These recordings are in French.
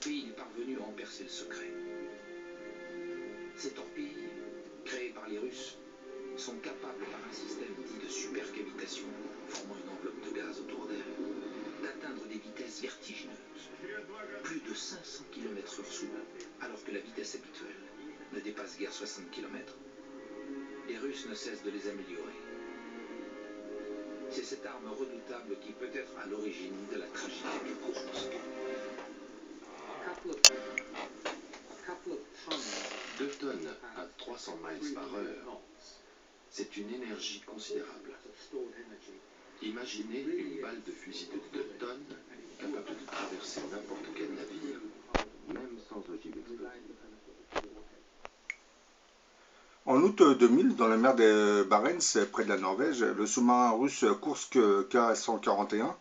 pays n'est parvenu à en percer le secret. Ces torpilles, créées par les Russes, sont capables par un système dit de supercavitation, formant une enveloppe de gaz autour d'elles, d'atteindre des vitesses vertigineuses, plus de 500 km/h sous l'eau, alors que la vitesse habituelle ne dépasse guère 60 km. Les Russes ne cessent de les améliorer. C'est cette arme redoutable qui peut être à l'origine de la tragédie de Koursk. 2 tonnes à 300 miles par heure, c'est une énergie considérable. Imaginez une balle de fusil de 2 tonnes capable de traverser n'importe quel navire, même sans ogive explosive. En août 2000, dans la mer des Barents, près de la Norvège, le sous-marin russe Kursk K-141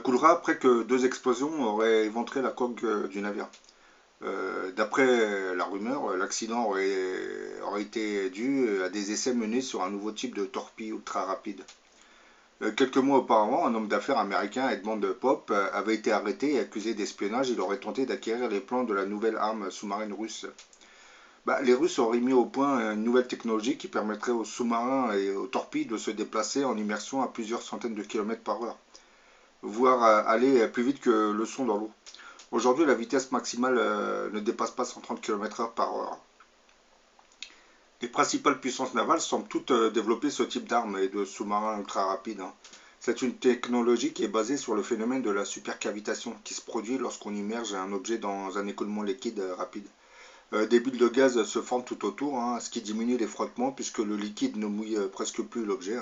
coulera après que 2 explosions auraient éventré la coque du navire. D'après la rumeur, l'accident aurait été dû à des essais menés sur un nouveau type de torpille ultra rapide. Quelques mois auparavant, un homme d'affaires américain, Edmond Pope, avait été arrêté et accusé d'espionnage. Il aurait tenté d'acquérir les plans de la nouvelle arme sous-marine russe. Les Russes auraient mis au point une nouvelle technologie qui permettrait aux sous-marins et aux torpilles de se déplacer en immersion à plusieurs centaines de kilomètres par heure, voire aller plus vite que le son dans l'eau. Aujourd'hui, la vitesse maximale ne dépasse pas 130 km/h par heure. Les principales puissances navales semblent toutes développer ce type d'armes et de sous-marins ultra rapides. C'est une technologie qui est basée sur le phénomène de la supercavitation qui se produit lorsqu'on immerge un objet dans un écoulement liquide rapide. Des bulles de gaz se forment tout autour, ce qui diminue les frottements puisque le liquide ne mouille presque plus l'objet.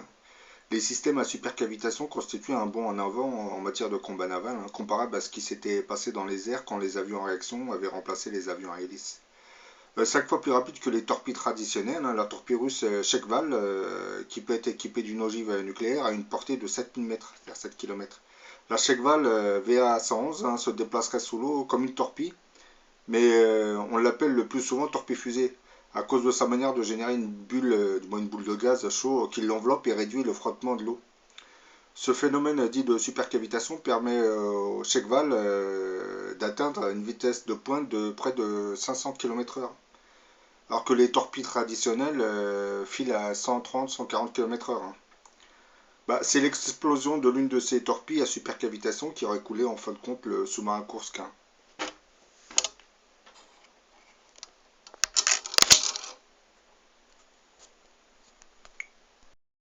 Les systèmes à supercavitation constituent un bond en avant en matière de combat naval, comparable à ce qui s'était passé dans les airs quand les avions à réaction avaient remplacé les avions à hélice. 5 fois plus rapide que les torpilles traditionnelles, la torpille russe Shekval, qui peut être équipée d'une ogive nucléaire, a une portée de 7000 mètres, c'est-à-dire 7 km. La Shekval VA-111 se déplacerait sous l'eau comme une torpille, mais on l'appelle le plus souvent torpille-fusée, à cause de sa manière de générer une boule de gaz chaud qui l'enveloppe et réduit le frottement de l'eau. Ce phénomène dit de supercavitation permet au Shekval d'atteindre une vitesse de pointe de près de 500 km/h, alors que les torpilles traditionnelles filent à 130-140 km/h. C'est l'explosion de l'une de ces torpilles à supercavitation qui aurait coulé en fin de compte le sous-marin Kursk.